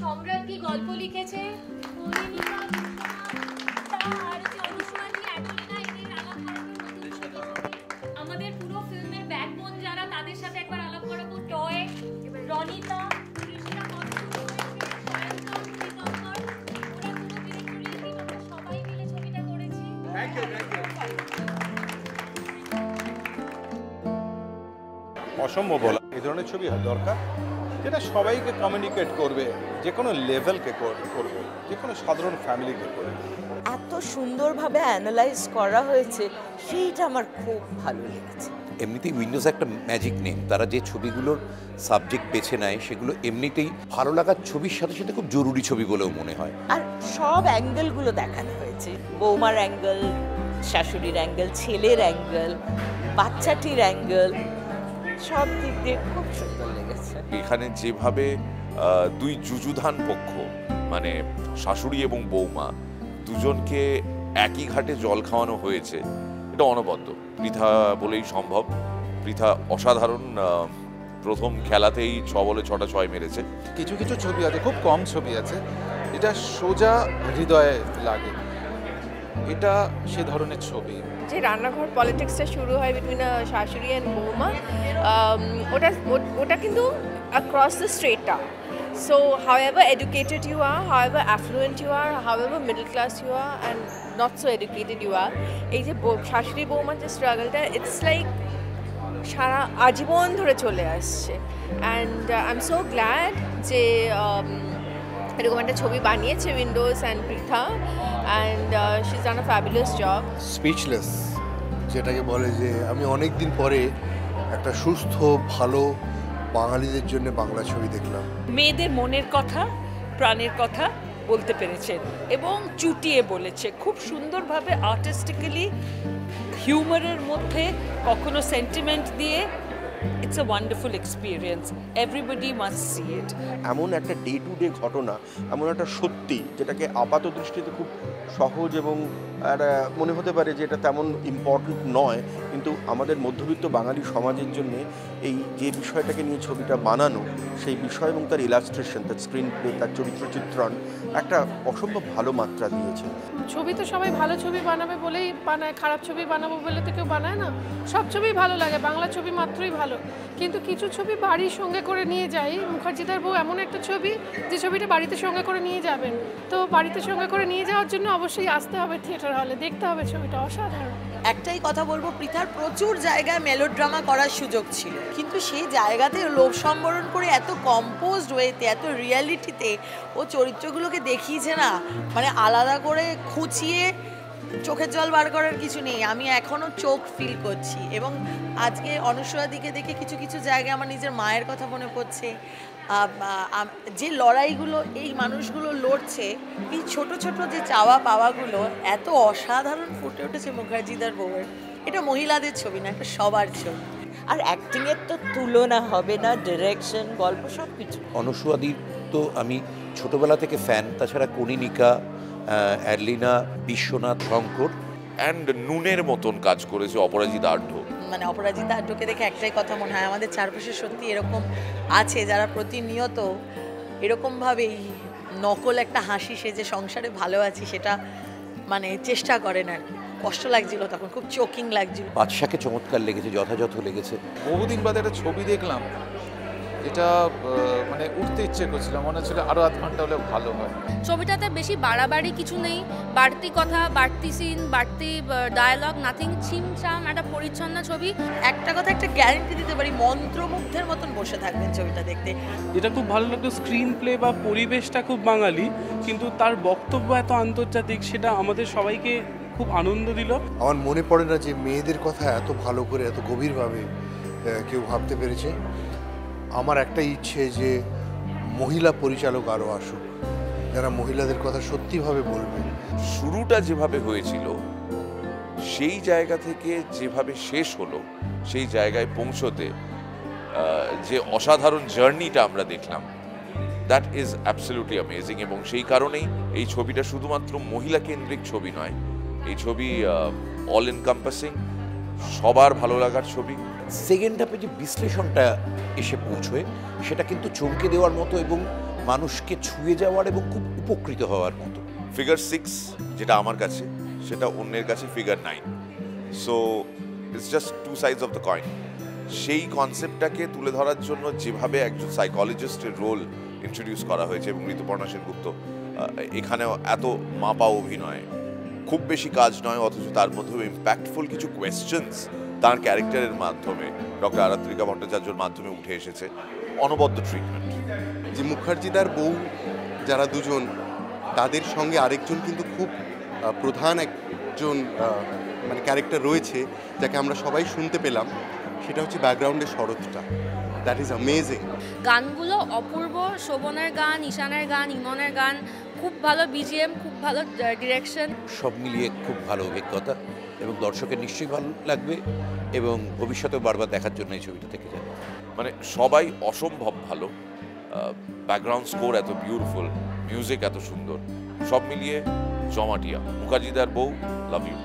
সম্রাট কি গল্প লিখেছে, আমাদের পুরো ফিল্মের ব্যাকবোন যারা, তাদের সাথে একবার আলাপ করাবো। টয়, রনিতা, অসম্ভব বলা, এই ধরনের ছবি দরকার যেটা সবাইকে কমিউনিকেট করবে, যে কোনো লেভেলকে করবে, যে কোনো সাধারণ ফ্যামিলিকে করবে। এত সুন্দরভাবে অ্যানালাইজ করা হয়েছে, সেইটা আমার খুব ভালো লেগেছে। এমনিতেই উইন্ডোজ একটা ম্যাজিক নেম, তারা যে ছবিগুলোর সাবজেক্ট বেছে নেয় সেগুলো এমনিতেই ভালো লাগার ছবির সাথে সাথে খুব জরুরি ছবি বলেও মনে হয়। আর সব অ্যাঙ্গেলগুলো দেখানো হয়েছে, বৌমার অ্যাঙ্গেল, শাশুড়ির অ্যাঙ্গেল, ছেলের অ্যাঙ্গেল, বাচ্চাটির অ্যাঙ্গেল, সব দিক দিয়ে খুব সুন্দর লেগেছে। এখানে যেভাবে দুই যুযুধান পক্ষ, মানে শাশুড়ি এবং বৌমা, দুজনকে একই ঘাটে জল খাওয়ানো হয়েছে, এটা অনবদ্য। পৃথা বলেই সম্ভব। পৃথা অসাধারণ, প্রথম খেলাতেই 6 বলে 6টা 6 মেরেছে। কিছু কিছু ছবি আছে, খুব কম ছবি আছে, এটা সোজা হৃদয়ে লাগে, এটা সে ধরনের ছবি। যে রান্নাঘর পলিটিক্সটা শুরু হয় বিটুইন শাশুড়ি অ্যান্ড বৌমা, ওটা কিন্তু across the স্ট্রেটা। So however educated you are, however affluent you are, however middle class you are and not so educated you are, এই যে শাশুড়ি বৌমার যে স্ট্রাগলটা, ইটস লাইক সারা আজীবন ধরে চলে আসছে। And I am so glad যে এরকম একটা ছবি বানিয়েছে Windows and Pritha, and she is done a fabulous job. Speechless যেটাকে বলে, যে আমি অনেক দিন পরে একটা সুস্থ ভালো বাঙালিদের জন্য বাংলা ছবি দেখলাম। মেয়েদের মনের কথা, প্রাণের কথা বলতে পেরেছেন এবং চুটিয়ে বলেছে খুব সুন্দরভাবে, আর্টিস্টিক্যালি, হিউমারের মধ্যে, কখনো সেন্টিমেন্ট দিয়ে। It's a wonderful experience, everybody must see it. এমন একটা ডে টু ডে ঘটনা, এমন একটা সত্যি যেটাকে আপাত দৃষ্টিতে খুব সহজ এবং মনে হতে পারে যে এটা তেমন ইম্পর্টেন্ট নয়, কিন্তু আমাদের মধ্যবিত্ত বাঙালি সমাজের জন্য এই যে বিষয়টাকে নিয়ে ছবিটা বানানো, সেই বিষয় এবং তার ইলাস্ট্রেশন, তার স্ক্রিন প্লে, তার চরিত্র চিত্রণ একটা অসম্ভব ভালো মাত্রা দিয়েছে। ছবি তো সবাই ভালো ছবি বানাবে বলেই বানায়, খারাপ ছবি বানাবো বলে তো কেউ বানায় না। সব ছবি ভালো লাগে, বাংলা ছবি মাত্রই ভালো, কিন্তু কিছু ছবি বাড়ির সঙ্গে করে নিয়ে যাই। মুখার্জিদার বউ এমন একটা ছবি, যে ছবিটা বাড়িতে সঙ্গে করে নিয়ে যাবেন, তো বাড়িতে সঙ্গে করে নিয়ে যাওয়ার জন্য অবশ্যই আসতে হবে থিয়েটার হলে, দেখতে হবে ছবিটা, অসাধারণ। একটাই কথা বলবো, পৃথার প্রচুর জায়গায় মেলোড্রামা করার সুযোগ ছিল, কিন্তু সেই জায়গাতে লোভ সম্বরণ করে এত কম্পোজড ওয়েতে, এত রিয়ালিটিতে ও চরিত্রগুলোকে দেখিয়েছে না, মানে আলাদা করে খুঁচিয়ে চোখের জল বার করার কিছু নেই। আমি এখনও চোখ ফিল করছি, এবং আজকে অনুসরাদিকে দেখে কিছু কিছু জায়গায় আমার নিজের মায়ের কথা মনে পড়ছে। যে লড়াইগুলো এই মানুষগুলো লড়ছে, এই ছোট ছোট যে চাওয়া পাওয়াগুলো এত অসাধারণ ফুটে উঠেছে মুখার্জিদার বউয়ের। এটা মহিলাদের ছবি না, এটা সবার ছবি। আর অ্যাক্টিংয়ের তো তুলনা হবে না, ডিরেকশন, গল্প, সব কিছু। অনুসুয়াদির তো আমি ছোটবেলা থেকে ফ্যান, তাছাড়া কনিনিকা, অ্যাডলিনা, বিশ্বনাথ, শঙ্কর, অ্যান্ড নুনের মতন কাজ করেছে অপরাজিতা আঢ্য। মানে অপরাজিতা আঢ্যকে দেখে একটাই কথা মনে হয়, আমাদের চারপাশে সত্যি এরকম আছে যারা প্রতিনিয়ত এরকমভাবেই নকল একটা হাসি সেজে সংসারে ভালো আছি সেটা মানে চেষ্টা করেন আর কি। কষ্ট লাগছিল তখন, খুব চোকিং লাগছিল। বাদশাকে চমৎকার লেগেছে, যথাযথ লেগেছে। বহুদিন বাদে একটা ছবি দেখলাম, এটা মানে উঠতে ইচ্ছে করছিল, মনে হচ্ছিল আরও আধ ঘন্টা হলে ভালো হয়। ছবিটাতে বেশি বাড়াবাড়ি কিছু নেই, বাড়তি কথা, বাড়তি সিন, বাড়তি ডায়ালগ, নাথিং, ছিমছাম, একটা পরিচ্ছন্ন ছবি। একটা কথা একটা গ্যারেন্টি দিতে পারি, মন্ত্রমুগ্ধের মতন বসে থাকবেন ছবিটা দেখতে। যেটা খুব ভালো লাগলো, স্ক্রিন প্লে বা পরিবেশটা খুব বাঙালি, কিন্তু তার বক্তব্য এত আন্তর্জাতিক, সেটা আমাদের সবাইকে খুব আনন্দ দিল। আমার মনে পড়ে না যে মেয়েদের কথা এত ভালো করে, এত গভীরভাবে কেউ ভাবতে পেরেছে। আমার একটা ইচ্ছে যে মহিলা পরিচালক আরও আসুক, যারা মহিলাদের কথা সত্যিভাবে বলবে। শুরুটা যেভাবে হয়েছিল সেই জায়গা থেকে যেভাবে শেষ হলো, সেই জায়গায় পৌঁছতে যে অসাধারণ জার্নিটা আমরা দেখলাম, দ্যাট ইজ অ্যাবসলিউটলি অ্যামেজিং। এবং সেই কারণেই এই ছবিটা শুধুমাত্র মহিলা কেন্দ্রিক ছবি নয়, এই ছবি অল এনকাম্পাসিং, সবার ভালো লাগার ছবি। সেকেন্ড হাফে যে বিশ্লেষণটা এসে পৌঁছয় সেটা কিন্তু চমকে দেওয়ার মতো এবং মানুষকে ছুঁয়ে যাওয়ার এবং খুব উপকৃত হওয়ার মতো। ফিগার 6 যেটা আমার কাছে, সেটা অন্যের কাছে figure 9, so it's just 2 sides of the coin. সেই কনসেপ্টটাকে তুলে ধরার জন্য যেভাবে একজন সাইকোলজিস্টের রোল ইন্ট্রোডিউস করা হয়েছে, এবং ঋতুপর্ণা সেনগুপ্ত এখানেও এত মাপা অভিনয়, খুব বেশি কাজ নয়, অথচ তার মধ্যেও ইম্প্যাক্টফুল কিছু কোয়েশ্চেন্স তার ক্যারেক্টারের মাধ্যমে, ডক্টর আরাত্রিকা ভট্টাচার্যের মাধ্যমে উঠে এসেছে। অনবদ্য ট্রিটমেন্ট। যে মুখার্জিদার বউ যারা দুজন, তাদের সঙ্গে আরেকজন কিন্তু খুব প্রধান একজন মানে ক্যারেক্টার রয়েছে, যাকে আমরা সবাই শুনতে পেলাম, সেটা হচ্ছে ব্যাকগ্রাউন্ডের শরৎটা। That is amazing. গানগুলো অপূর্ব, শোভনের গান, ঈশানের গান, ইমনের গান, খুব ভালো বিজিএম, খুব ভালো ডিরেকশন, সব মিলিয়ে খুব ভালো অভিজ্ঞতা, এবং দর্শকের নিশ্চয়ই ভালো লাগবে এবং ভবিষ্যতেও বারবার দেখার জন্য এই ছবিটা থেকে যাবে। মানে সবাই অসম্ভব ভালো, ব্যাকগ্রাউন্ড স্কোর এত বিউটিফুল, মিউজিক এত সুন্দর, সব মিলিয়ে জমাটিয়া। মুখার্জিদার বউ, লাভ ইউ।